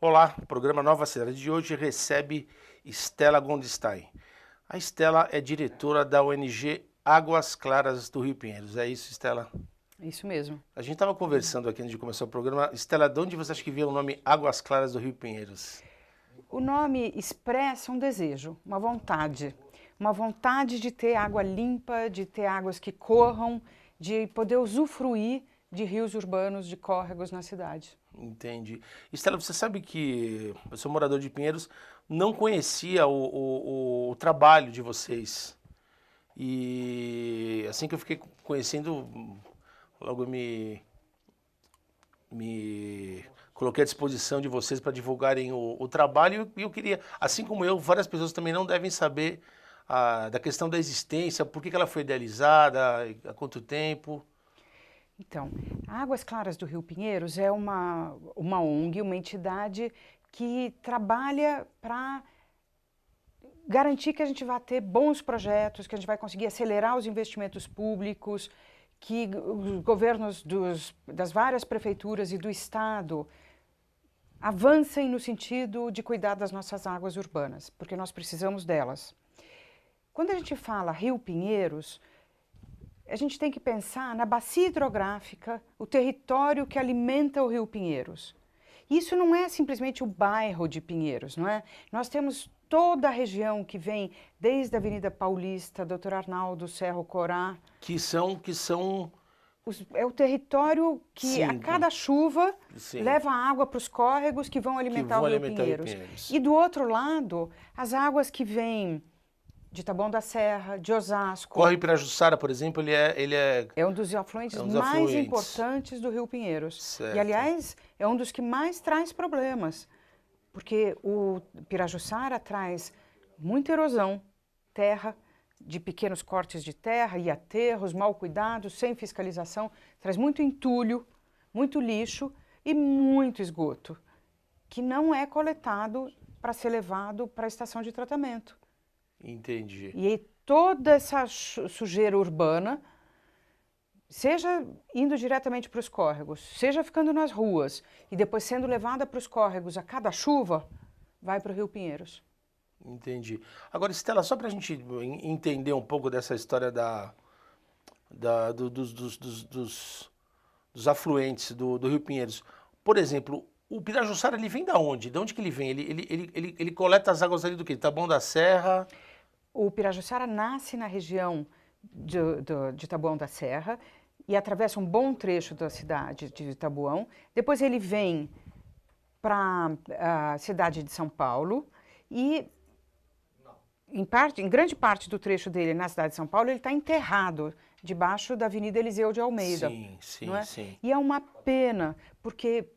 Olá, o programa Nova Cidade de hoje recebe Stella Gondstein. A Stella é diretora da ONG Águas Claras do Rio Pinheiros. É isso, Stella? Isso mesmo. A gente estava conversando aqui antes de começar o programa. Stella, de onde você acha que veio o nome Águas Claras do Rio Pinheiros? O nome expressa um desejo, uma vontade de ter água limpa, de ter águas que corram, de poder usufruir de rios urbanos, de córregos na cidade. Entendi. Stella, você sabe que eu sou morador de Pinheiros, não conhecia o trabalho de vocês. E assim que eu fiquei conhecendo, logo me coloquei à disposição de vocês para divulgarem o trabalho e eu queria, assim como eu, várias pessoas também não devem saber da questão da existência, por que que ela foi idealizada, há quanto tempo. Então, Águas Claras do Rio Pinheiros é uma ONG, uma entidade que trabalha para garantir que a gente vai ter bons projetos, que a gente vai conseguir acelerar os investimentos públicos, que os governos das várias prefeituras e do Estado avancem no sentido de cuidar das nossas águas urbanas, porque nós precisamos delas. Quando a gente fala Rio Pinheiros, a gente tem que pensar na bacia hidrográfica, o território que alimenta o Rio Pinheiros. Isso não é simplesmente o bairro de Pinheiros, não é? Nós temos toda a região que vem desde a Avenida Paulista, Dr. Arnaldo, Cerro Corá. Que são É o território que sim, a cada chuva sim, leva água para os córregos que vão alimentar o Rio Pinheiros. E do outro lado, as águas que vêm de Taboão da Serra, de Osasco. Córrego Pirajussara, por exemplo, é um dos afluentes mais afluentes importantes do Rio Pinheiros. Certo. E, aliás, é um dos que mais traz problemas, porque o Pirajussara traz muita erosão, terra, de pequenos cortes de terra e aterros mal cuidados, sem fiscalização, traz muito entulho, muito lixo e muito esgoto, que não é coletado para ser levado para a estação de tratamento. Entendi. E aí, toda essa sujeira urbana, seja indo diretamente para os córregos, seja ficando nas ruas e depois sendo levada para os córregos a cada chuva, vai para o Rio Pinheiros. Entendi. Agora, Stella, só para a gente entender um pouco dessa história dos afluentes do Rio Pinheiros. Por exemplo, o Pirajussara, ele vem da onde? De onde que ele vem? Ele coleta as águas ali do quê? Taboão da Serra? O Pirajussara nasce na região de Taboão da Serra e atravessa um bom trecho da cidade de Taboão. Depois ele vem para a cidade de São Paulo e em grande parte do trecho dele na cidade de São Paulo, ele está enterrado debaixo da Avenida Eliseu de Almeida. Sim, sim, não é? sim. E é uma pena, porque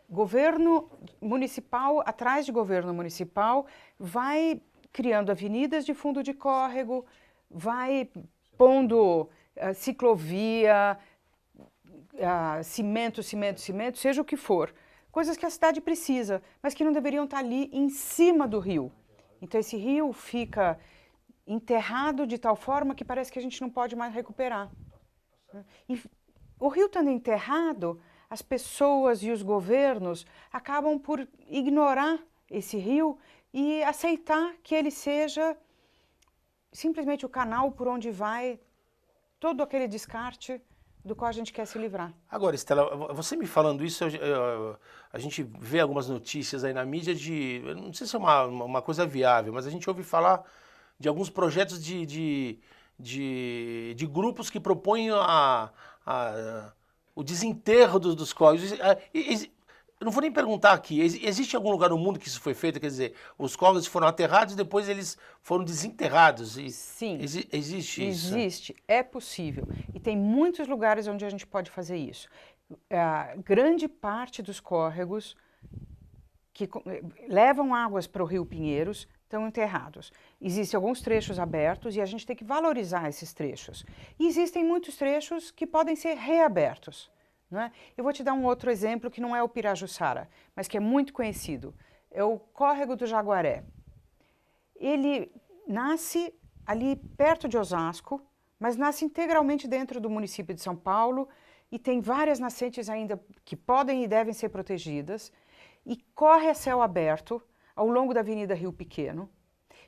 governo municipal, atrás de governo municipal, vai criando avenidas de fundo de córrego, vai pondo ciclovia, cimento, seja o que for. Coisas que a cidade precisa, mas que não deveriam estar ali em cima do rio. Então esse rio fica enterrado de tal forma que parece que a gente não pode mais recuperar. E o rio estando enterrado, as pessoas e os governos acabam por ignorar esse rio e aceitar que ele seja simplesmente o canal por onde vai todo aquele descarte do qual a gente quer se livrar. Agora, Stella, você me falando isso, a gente vê algumas notícias aí na mídia eu não sei se é uma coisa viável, mas a gente ouve falar de alguns projetos de grupos que propõem o desenterro dos córregos. Eu não vou nem perguntar aqui, existe algum lugar no mundo que isso foi feito? Quer dizer, os córregos foram aterrados e depois eles foram desenterrados? Sim, existe isso? Existe, é possível. E tem muitos lugares onde a gente pode fazer isso. Grande parte dos córregos que levam águas para o Rio Pinheiros estão enterrados. Existem alguns trechos abertos e a gente tem que valorizar esses trechos. E existem muitos trechos que podem ser reabertos. Não é? Eu vou te dar um outro exemplo que não é o Pirajussara, mas que é muito conhecido. É o Córrego do Jaguaré. Ele nasce ali perto de Osasco, mas nasce integralmente dentro do município de São Paulo e tem várias nascentes ainda que podem e devem ser protegidas. e corre a céu aberto ao longo da Avenida Rio Pequeno,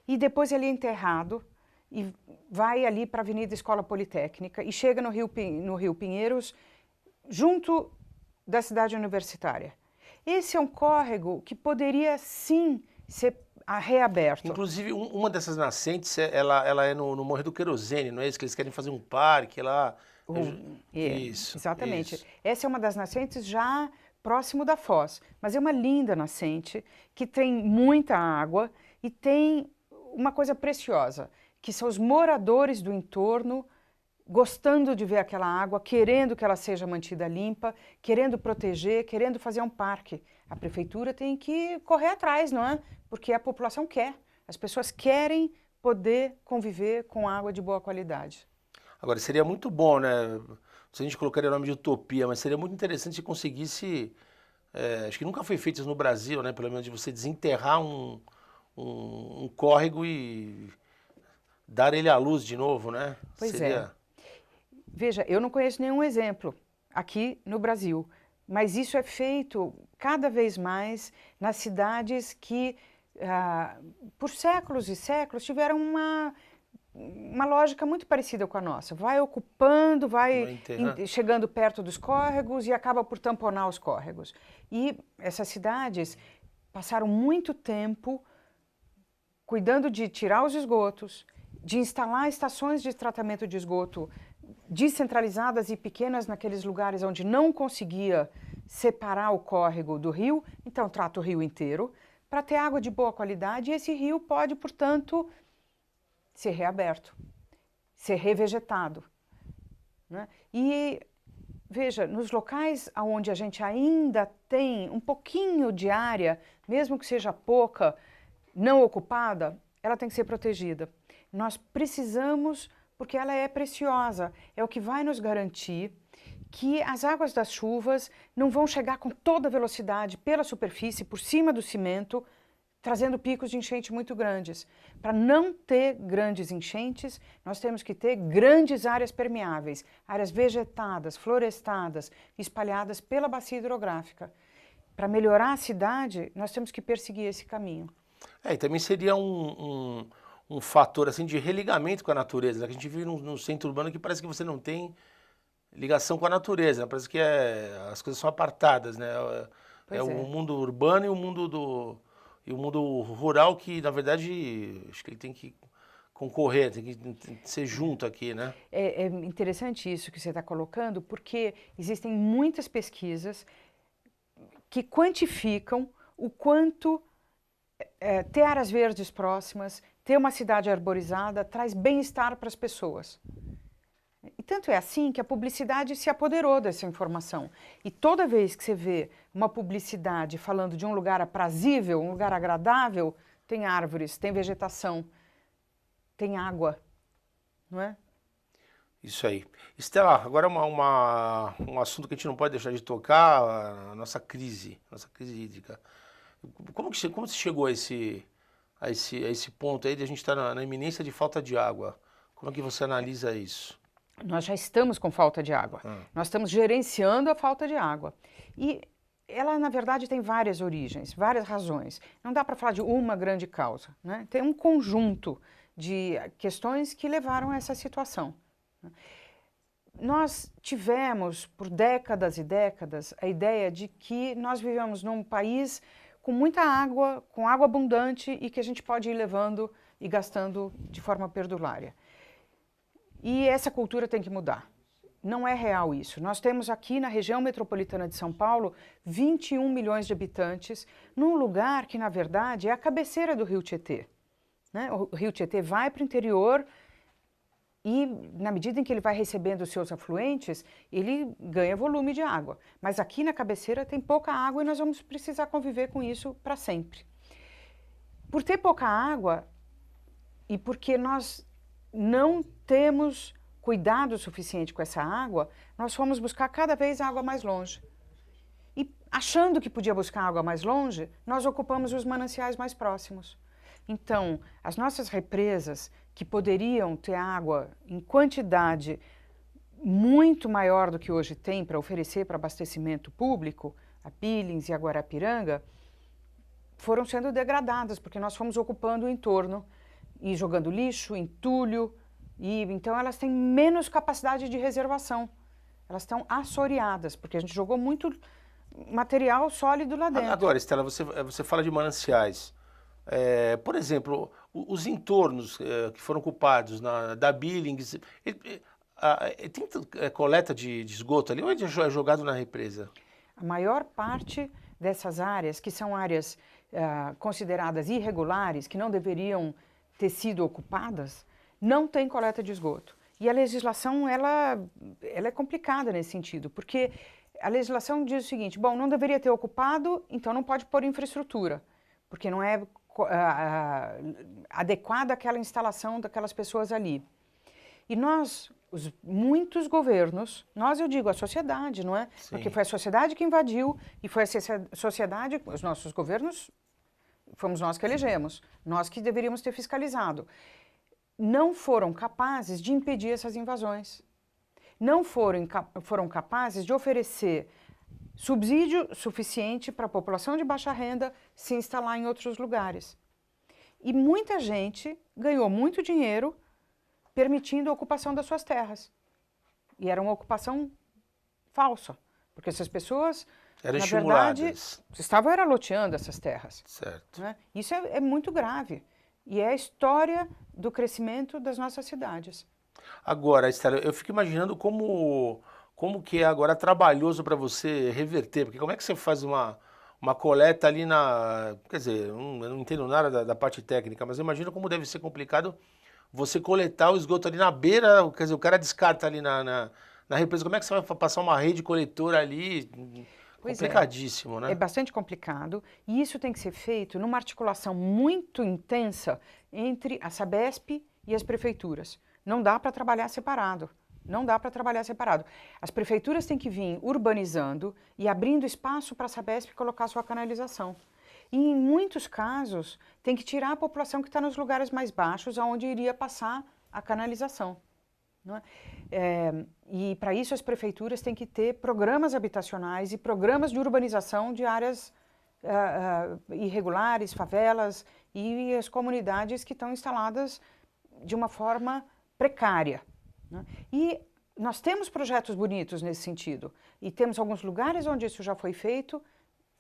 e depois ele é enterrado e vai ali para a Avenida Escola Politécnica e chega no Rio Pinheiros, junto da cidade universitária. Esse é um córrego que poderia sim ser reaberto. Inclusive, uma dessas nascentes, ela é no Morro do Querosene, não é isso? Que eles querem fazer um parque lá. Isso. Exatamente. Isso. Essa é uma das nascentes já próximo da Foz, mas é uma linda nascente que tem muita água e tem uma coisa preciosa, que são os moradores do entorno gostando de ver aquela água, querendo que ela seja mantida limpa, querendo proteger, querendo fazer um parque. A prefeitura tem que correr atrás, não é? Porque a população quer. As pessoas querem poder conviver com água de boa qualidade. Agora, seria muito bom, né? Se a gente colocaria o nome de utopia, mas seria muito interessante se conseguisse. Acho que nunca foi feito isso no Brasil, né? Pelo menos de você desenterrar um córrego e dar ele à luz de novo, né? Pois é. Veja, eu não conheço nenhum exemplo aqui no Brasil, mas isso é feito cada vez mais nas cidades que, por séculos e séculos, tiveram uma lógica muito parecida com a nossa. Vai ocupando, vai chegando perto dos córregos e acaba por tamponar os córregos. E essas cidades passaram muito tempo cuidando de tirar os esgotos, de instalar estações de tratamento de esgoto descentralizadas e pequenas naqueles lugares onde não conseguia separar o córrego do rio, então trata o rio inteiro, para ter água de boa qualidade, e esse rio pode, portanto, ser reaberto, ser revegetado, né? E, veja, nos locais onde a gente ainda tem um pouquinho de área, mesmo que seja pouca, não ocupada, ela tem que ser protegida. Nós precisamos, porque ela é preciosa, é o que vai nos garantir que as águas das chuvas não vão chegar com toda velocidade pela superfície, por cima do cimento, trazendo picos de enchente muito grandes. Para não ter grandes enchentes, nós temos que ter grandes áreas permeáveis, áreas vegetadas, florestadas, espalhadas pela bacia hidrográfica. Para melhorar a cidade, nós temos que perseguir esse caminho. E também seria um fator assim de religamento com a natureza, né? Que a gente vive num centro urbano que parece que você não tem ligação com a natureza, né? Parece que as coisas são apartadas, né? O mundo urbano e o mundo rural que, na verdade, acho que ele tem que concorrer, tem que ser junto aqui, né? É interessante isso que você está colocando, porque existem muitas pesquisas que quantificam o quanto ter áreas verdes próximas, ter uma cidade arborizada, traz bem-estar para as pessoas. E tanto é assim que a publicidade se apoderou dessa informação. E toda vez que você vê uma publicidade falando de um lugar aprazível, um lugar agradável, tem árvores, tem vegetação, tem água, não é? Isso aí. Estela, agora um assunto que a gente não pode deixar de tocar, a nossa crise hídrica. Como você chegou a esse ponto aí de a gente estar na iminência de falta de água? Como é que você analisa isso? Nós já estamos com falta de água. Nós estamos gerenciando a falta de água. E ela, na verdade, tem várias origens, várias razões. Não dá para falar de uma grande causa, né? Tem um conjunto de questões que levaram a essa situação. Nós tivemos, por décadas e décadas, a ideia de que nós vivemos num país com muita água, com água abundante e que a gente pode ir levando e gastando de forma perdulária. E essa cultura tem que mudar. Não é real isso. Nós temos aqui na região metropolitana de São Paulo 21 milhões de habitantes, num lugar que, na verdade, é a cabeceira do Rio Tietê, né? O Rio Tietê vai para o interior e, na medida em que ele vai recebendo os seus afluentes, ele ganha volume de água. Mas aqui na cabeceira tem pouca água e nós vamos precisar conviver com isso para sempre. Por ter pouca água e porque nós não temos cuidado suficiente com essa água, nós fomos buscar cada vez água mais longe. E achando que podia buscar água mais longe, nós ocupamos os mananciais mais próximos. Então, as nossas represas, que poderiam ter água em quantidade muito maior do que hoje tem para oferecer para abastecimento público, a Billings e a Guarapiranga, foram sendo degradadas, porque nós fomos ocupando o entorno e jogando lixo, entulho, e então elas têm menos capacidade de reservação. Elas estão assoreadas, porque a gente jogou muito material sólido lá dentro. Agora, Estela, você fala de mananciais. Por exemplo, os entornos que foram ocupados da Billings, tem coleta de esgoto ali ou é jogado na represa? A maior parte dessas áreas, que são áreas consideradas irregulares, que não deveriam ter sido ocupadas, não tem coleta de esgoto. E a legislação, ela é complicada nesse sentido, porque a legislação diz o seguinte, bom, não deveria ter ocupado, então não pode pôr infraestrutura, porque não é adequada aquela instalação daquelas pessoas ali. E nós, muitos governos, nós eu digo a sociedade, não é? Sim. Porque foi a sociedade que invadiu e foi a sociedade, os nossos governos, fomos nós que elegemos, nós que deveríamos ter fiscalizado. Não foram capazes de impedir essas invasões. Não foram capazes de oferecer subsídio suficiente para a população de baixa renda se instalar em outros lugares. E muita gente ganhou muito dinheiro permitindo a ocupação das suas terras. E era uma ocupação falsa, porque essas pessoas, eram na verdade, estavam loteando essas terras. Certo. Né? Isso é muito grave. E é a história do crescimento das nossas cidades. Agora, Estela, eu fico imaginando como que é agora trabalhoso para você reverter, porque como é que você faz uma coleta ali Quer dizer, eu não entendo nada da parte técnica, mas eu imagino como deve ser complicado você coletar o esgoto ali na beira, quer dizer, o cara descarta ali na represa, como é que você vai passar uma rede coletora ali? Pois complicadíssimo, né? É bastante complicado e isso tem que ser feito numa articulação muito intensa entre a Sabesp e as prefeituras. Não dá para trabalhar separado. Não dá para trabalhar separado. As prefeituras têm que vir urbanizando e abrindo espaço para a Sabesp colocar sua canalização. E em muitos casos, tem que tirar a população que está nos lugares mais baixos, onde iria passar a canalização. Não é? E para isso as prefeituras têm que ter programas habitacionais e programas de urbanização de áreas irregulares, favelas e as comunidades que estão instaladas de uma forma precária. Né? E nós temos projetos bonitos nesse sentido e temos alguns lugares onde isso já foi feito,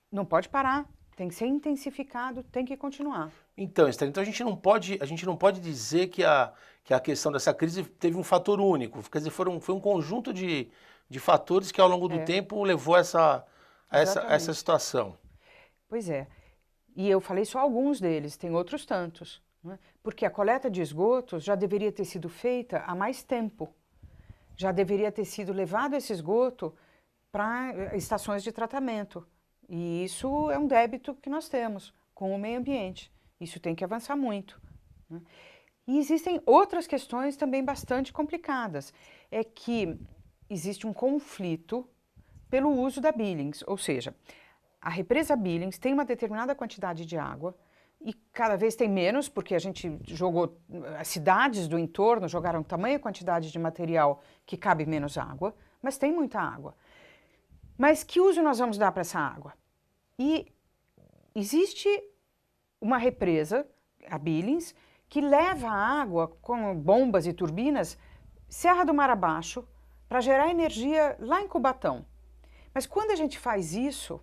não pode parar, tem que ser intensificado, tem que continuar. Então, Estela, a gente não pode dizer que a questão dessa crise teve um fator único, quer dizer, foi um conjunto de fatores que ao longo do tempo levou a essa situação. Pois é, e eu falei só alguns deles, tem outros tantos, né? Porque a coleta de esgotos já deveria ter sido feita há mais tempo, já deveria ter sido levado esse esgoto para estações de tratamento, e isso é um débito que nós temos com o meio ambiente. Isso tem que avançar muito. Né? E existem outras questões também bastante complicadas. É que existe um conflito pelo uso da Billings, ou seja, a represa Billings tem uma determinada quantidade de água e cada vez tem menos, porque a gente jogou, as cidades do entorno jogaram tamanha quantidade de material que cabe menos água, mas tem muita água. Mas que uso nós vamos dar para essa água? E existe uma represa, a Billings, que leva a água com bombas e turbinas Serra do Mar abaixo para gerar energia lá em Cubatão. Mas quando a gente faz isso,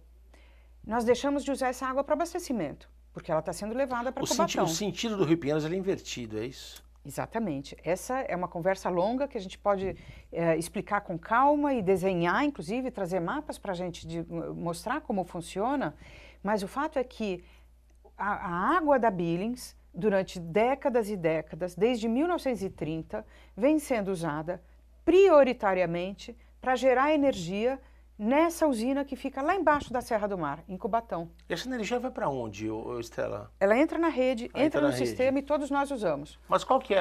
nós deixamos de usar essa água para abastecimento, porque ela está sendo levada para Cubatão. O sentido do Rio Pinheiros é invertido, é isso? Exatamente. Essa é uma conversa longa que a gente pode explicar com calma e desenhar, inclusive, trazer mapas para a gente mostrar como funciona, mas o fato é que a água da Billings, durante décadas e décadas, desde 1930, vem sendo usada prioritariamente para gerar energia nessa usina que fica lá embaixo da Serra do Mar, em Cubatão. E essa energia vai para onde, Estela? Ela entra na rede, entra no sistema e todos nós usamos. Mas qual que é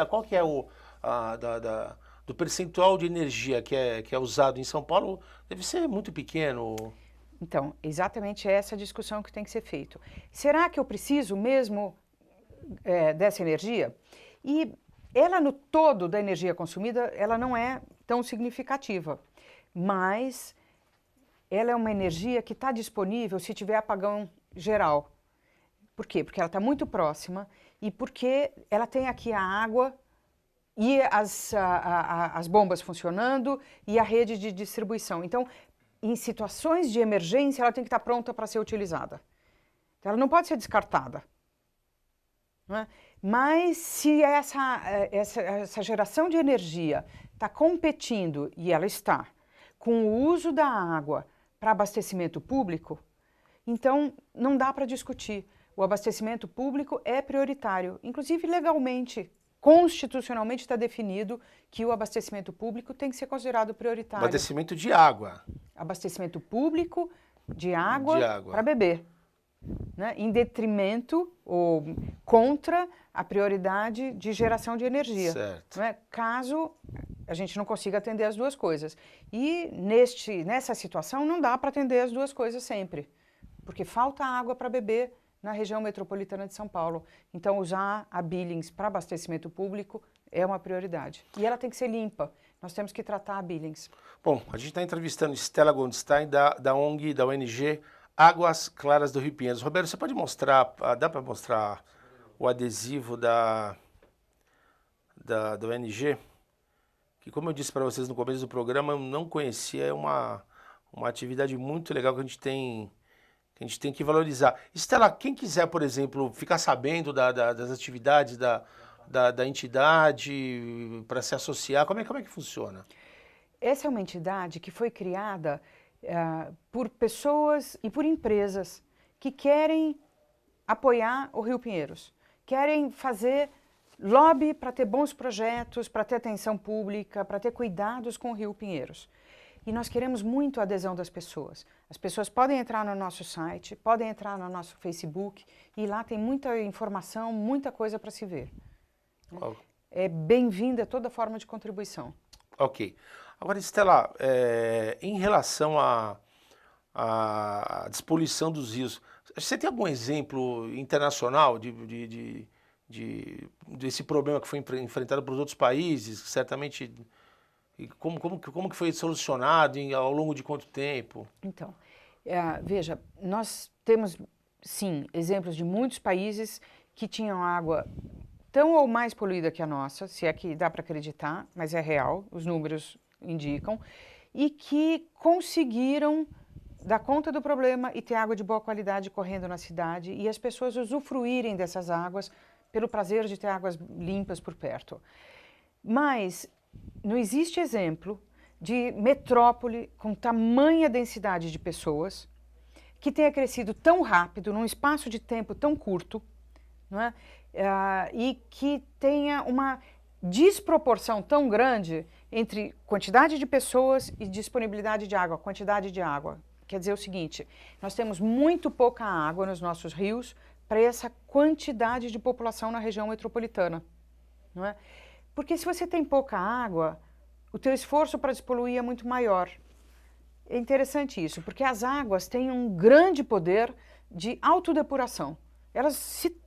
do percentual de energia que é usado em São Paulo? Deve ser muito pequeno. Então, exatamente essa discussão que tem que ser feita. Será que eu preciso mesmo dessa energia? E ela, no todo da energia consumida, ela não é tão significativa, mas ela é uma energia que está disponível se tiver apagão geral. Por quê? Porque ela está muito próxima e porque ela tem aqui a água e as bombas funcionando e a rede de distribuição. Então, em situações de emergência, ela tem que estar pronta para ser utilizada. Então, ela não pode ser descartada. Não é? Mas se essa geração de energia está competindo, e ela está, com o uso da água para abastecimento público, então não dá para discutir. O abastecimento público é prioritário. Inclusive, legalmente, constitucionalmente está definido que o abastecimento público tem que ser considerado prioritário. Abastecimento de água. Abastecimento público de água. Para beber. Né? Em detrimento ou contra a prioridade de geração de energia. Certo. Né? Caso a gente não consiga atender as duas coisas. E nessa situação não dá para atender as duas coisas sempre, porque falta água para beber na região metropolitana de São Paulo. Então usar a Billings para abastecimento público é uma prioridade. E ela tem que ser limpa. Nós temos que tratar a Billings. Bom, a gente está entrevistando Stella Goldstein da ONG, da ONG Águas Claras do Rio Pinheiros. Roberto, você pode mostrar, dá para mostrar o adesivo da ONG? Que, como eu disse para vocês no começo do programa, eu não conhecia, é uma atividade muito legal que a gente tem que valorizar. Stella, quem quiser, por exemplo, ficar sabendo das atividades da entidade para se associar, como é que funciona? Essa é uma entidade que foi criada por pessoas e por empresas que querem apoiar o Rio Pinheiros, querem fazer lobby para ter bons projetos, para ter atenção pública, para ter cuidados com o Rio Pinheiros. E nós queremos muito a adesão das pessoas. As pessoas podem entrar no nosso site, podem entrar no nosso Facebook, e lá tem muita informação, muita coisa para se ver. Oh. É bem-vinda toda forma de contribuição. Ok. Agora, Stella, em relação à despoluição dos rios, você tem algum exemplo internacional desse problema que foi enfrentado por outros países, certamente... E como que foi solucionado ao longo de quanto tempo? Então, veja, nós temos, sim, exemplos de muitos países que tinham água tão ou mais poluída que a nossa, se é que dá para acreditar, mas é real, os números indicam, e que conseguiram dar conta do problema e ter água de boa qualidade correndo na cidade e as pessoas usufruírem dessas águas pelo prazer de ter águas limpas por perto. Mas não existe exemplo de metrópole com tamanha densidade de pessoas que tenha crescido tão rápido, num espaço de tempo tão curto, não é? E que tenha uma desproporção tão grande entre quantidade de pessoas e disponibilidade de água, quantidade de água. Quer dizer o seguinte, nós temos muito pouca água nos nossos rios para essa quantidade de população na região metropolitana, não é? Porque se você tem pouca água, o teu esforço para despoluir é muito maior. É interessante isso, porque as águas têm um grande poder de autodepuração. Elas se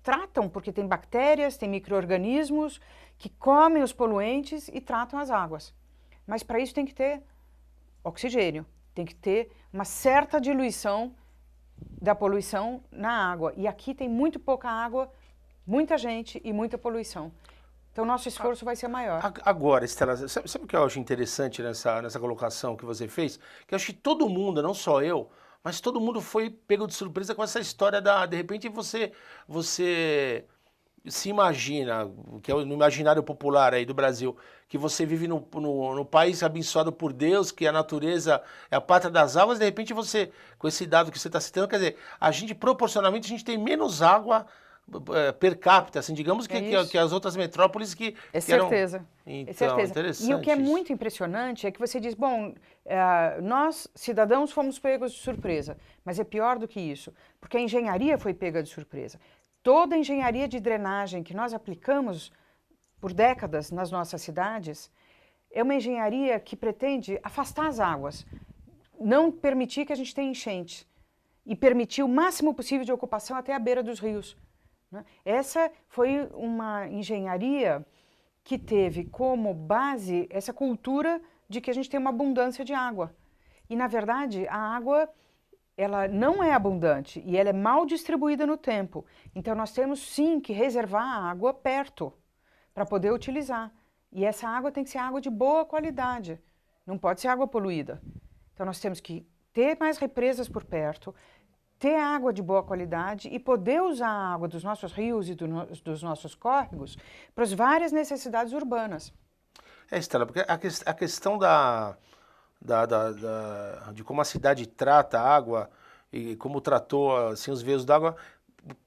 tratam porque tem bactérias, tem micro-organismos que comem os poluentes e tratam as águas. Mas para isso tem que ter oxigênio, tem que ter uma certa diluição da poluição na água. E aqui tem muito pouca água, muita gente e muita poluição. Então, nosso esforço vai ser maior. Agora, Stella, sabe o que eu acho interessante nessa colocação que você fez? Que eu acho que todo mundo, não só eu, mas todo mundo foi pego de surpresa com essa história de repente você se imagina, que é no imaginário popular aí do Brasil, que você vive no país abençoado por Deus, que a natureza é a pátria das águas, de repente você, com esse dado que você está citando, quer dizer, proporcionalmente, a gente tem menos água per capita, assim, digamos que as outras metrópoles que... É certeza. Então, é certeza. interessante. E o que é isso. muito impressionante é que você diz, bom, nós, cidadãos, fomos pegos de surpresa. Mas é pior do que isso, porque a engenharia foi pega de surpresa. Toda a engenharia de drenagem que nós aplicamos por décadas nas nossas cidades é uma engenharia que pretende afastar as águas, não permitir que a gente tenha enchente e permitir o máximo possível de ocupação até a beira dos rios. Essa foi uma engenharia que teve como base essa cultura de que a gente tem uma abundância de água. E, na verdade, a água ela não é abundante e ela é mal distribuída no tempo. Então nós temos sim que reservar a água perto para poder utilizar. E essa água tem que ser água de boa qualidade, não pode ser água poluída. Então nós temos que ter mais represas por perto, ter água de boa qualidade e poder usar a água dos nossos rios e dos nossos córregos para as várias necessidades urbanas. Estela, porque a questão de como a cidade trata a água e como tratou assim, os veios d'água,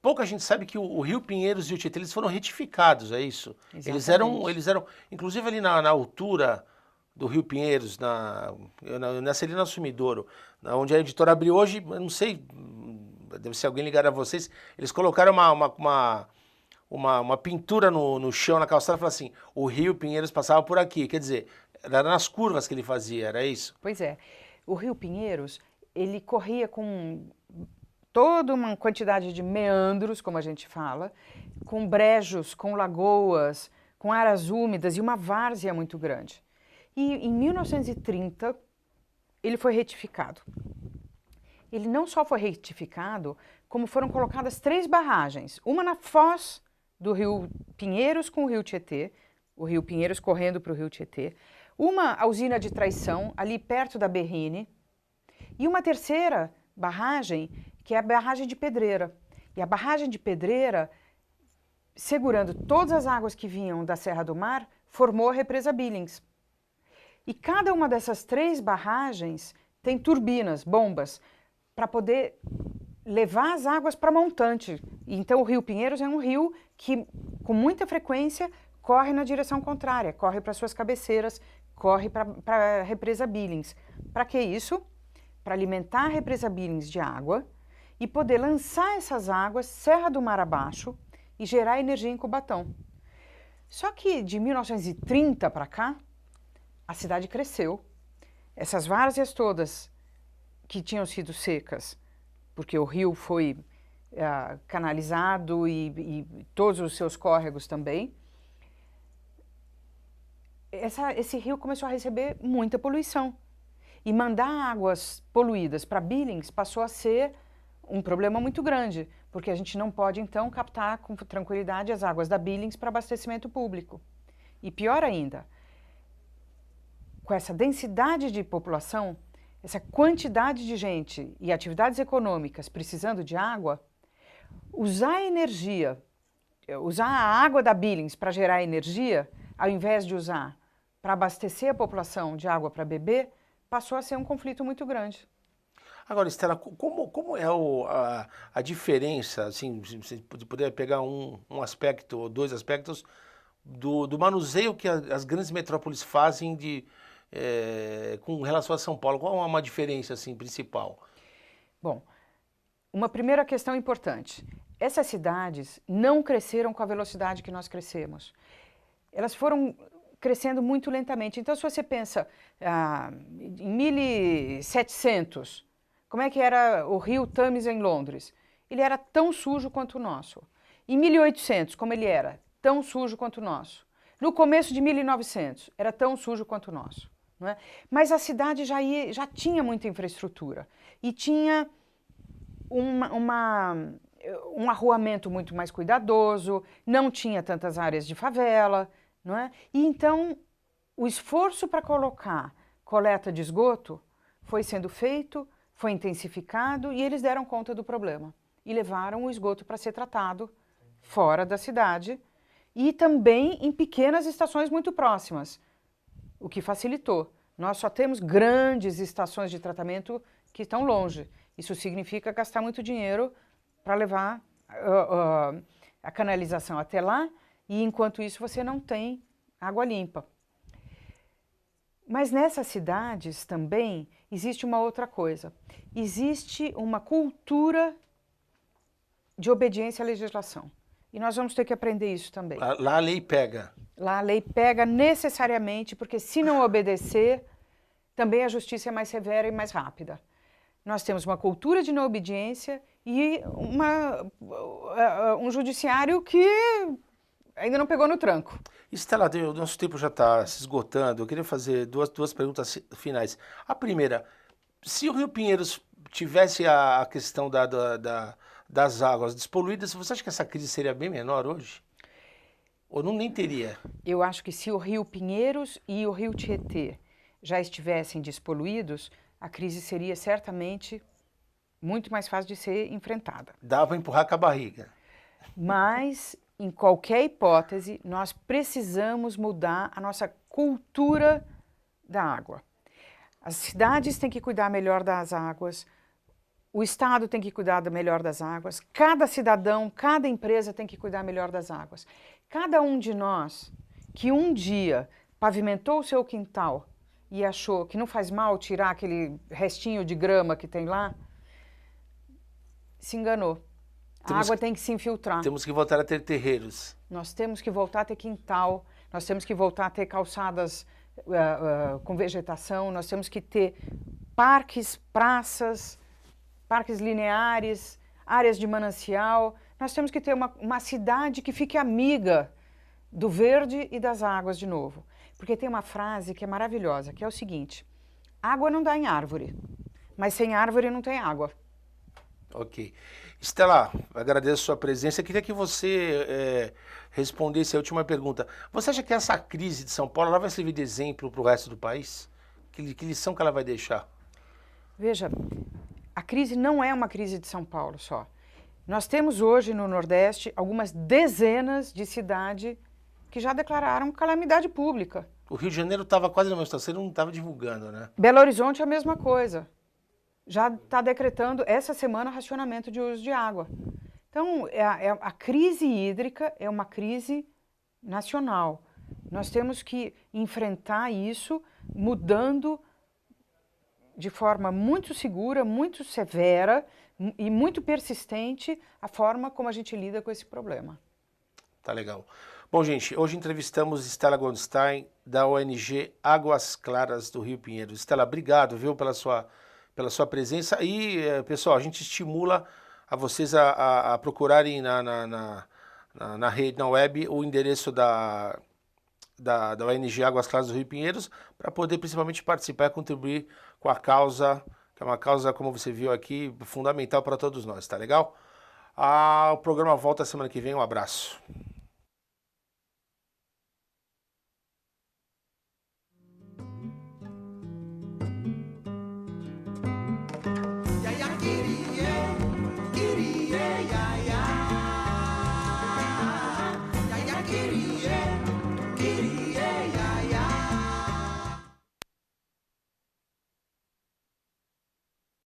pouca gente sabe que o Rio Pinheiros e o Tietê eles foram retificados, é isso? Exatamente. Eles eram, inclusive ali na altura do Rio Pinheiros, nessa ali na Sumidouro, onde a editora abriu hoje, eu não sei, deve ser alguém ligado a vocês, eles colocaram uma pintura no chão, na calçada, e falaram assim, o Rio Pinheiros passava por aqui, quer dizer, era nas curvas que ele fazia, era isso? Pois é, o Rio Pinheiros, ele corria com toda uma quantidade de meandros, como a gente fala, com brejos, com lagoas, com áreas úmidas e uma várzea muito grande. E em 1930, ele foi retificado. Ele não só foi retificado, como foram colocadas 3 barragens. Uma na foz do Rio Pinheiros com o Rio Tietê, o Rio Pinheiros correndo para o Rio Tietê. Uma usina de Traição, ali perto da Berrine. E uma terceira barragem, que é a barragem de Pedreira. E a barragem de Pedreira, segurando todas as águas que vinham da Serra do Mar, formou a represa Billings. E cada uma dessas 3 barragens tem turbinas, bombas, para poder levar as águas para montante. Então o Rio Pinheiros é um rio que, com muita frequência, corre na direção contrária, corre para suas cabeceiras, corre para a represa Billings. Para que isso? Para alimentar a represa Billings de água e poder lançar essas águas Serra do Mar abaixo e gerar energia em Cubatão. Só que de 1930 para cá, a cidade cresceu. Essas várzeas todas que tinham sido secas, porque o rio foi canalizado e todos os seus córregos também, esse rio começou a receber muita poluição. E mandar águas poluídas para Billings passou a ser um problema muito grande, porque a gente não pode, então, captar com tranquilidade as águas da Billings para abastecimento público. E pior ainda, com essa densidade de população, essa quantidade de gente e atividades econômicas precisando de água, usar a energia, usar a água da Billings para gerar energia, ao invés de usar para abastecer a população de água para beber, passou a ser um conflito muito grande. Agora, Estela, como é a diferença, assim, se puder pegar um aspecto ou 2 aspectos do manuseio que as grandes metrópoles fazem com relação a São Paulo? Qual é uma diferença assim, principal? Bom, uma primeira questão importante. Essas cidades não cresceram com a velocidade que nós crescemos. Elas foram crescendo muito lentamente. Então, se você pensa em 1700, como é que era o rio Thames em Londres? Ele era tão sujo quanto o nosso. Em 1800, como ele era? Tão sujo quanto o nosso. No começo de 1900, era tão sujo quanto o nosso. Não é? Mas a cidade já tinha muita infraestrutura e tinha um arruamento muito mais cuidadoso, não tinha tantas áreas de favela, não é? E então o esforço para colocar coleta de esgoto foi sendo feito, foi intensificado e eles deram conta do problema e levaram o esgoto para ser tratado fora da cidade e também em pequenas estações muito próximas, o que facilitou. Nós só temos grandes estações de tratamento que estão longe. Isso significa gastar muito dinheiro para levar a canalização até lá e, enquanto isso, você não tem água limpa. Mas nessas cidades também existe uma outra coisa. Existe uma cultura de obediência à legislação. E nós vamos ter que aprender isso também. Lá a lei pega. Lá a lei pega necessariamente, porque se não obedecer, também a justiça é mais severa e mais rápida. Nós temos uma cultura de não obediência e um judiciário que ainda não pegou no tranco. Estela, o nosso tempo já está se esgotando. Eu queria fazer duas perguntas finais. A primeira, Se o Rio Pinheiros tivesse a questão das águas despoluídas, você acha que essa crise seria bem menor hoje? Ou não nem teria? Eu acho que se o Rio Pinheiros e o Rio Tietê já estivessem despoluídos, a crise seria certamente muito mais fácil de ser enfrentada. Dá para empurrar com a barriga. Mas, em qualquer hipótese, nós precisamos mudar a nossa cultura da água. As cidades têm que cuidar melhor das águas, o Estado tem que cuidar melhor das águas, cada cidadão, cada empresa tem que cuidar melhor das águas. Cada um de nós que um dia pavimentou o seu quintal e achou que não faz mal tirar aquele restinho de grama que tem lá, se enganou. A água tem que se infiltrar. Temos que voltar a ter terreiros. Nós temos que voltar a ter quintal, nós temos que voltar a ter calçadas com vegetação, nós temos que ter parques, praças, parques lineares, áreas de manancial. Nós temos que ter uma cidade que fique amiga do verde e das águas de novo. Porque tem uma frase que é maravilhosa, que é o seguinte: água não dá em árvore, mas sem árvore não tem água. Ok. Estela, agradeço a sua presença. Eu queria que você respondesse a última pergunta. Você acha que essa crise de São Paulo ela vai servir de exemplo para o resto do país? Que lição que ela vai deixar? Veja, a crise não é uma crise de São Paulo só. Nós temos hoje no Nordeste algumas dezenas de cidades que já declararam calamidade pública. O Rio de Janeiro estava quase na mesma situação, ele não estava divulgando, né? Belo Horizonte é a mesma coisa. Já está decretando essa semana racionamento de uso de água. Então, a crise hídrica é uma crise nacional. Nós temos que enfrentar isso mudando de forma muito segura, muito severa e muito persistente a forma como a gente lida com esse problema. Tá legal. Bom, gente, hoje entrevistamos Estela Goldstein, da ONG Águas Claras do Rio Pinheiros. Estela, obrigado, viu, pela sua presença. E, pessoal, a gente estimula a vocês a procurarem na rede, na web, o endereço da ONG Águas Claras do Rio Pinheiros, para poder principalmente participar e contribuir com a causa, que é uma causa, como você viu aqui, fundamental para todos nós, tá legal? O programa volta semana que vem, um abraço.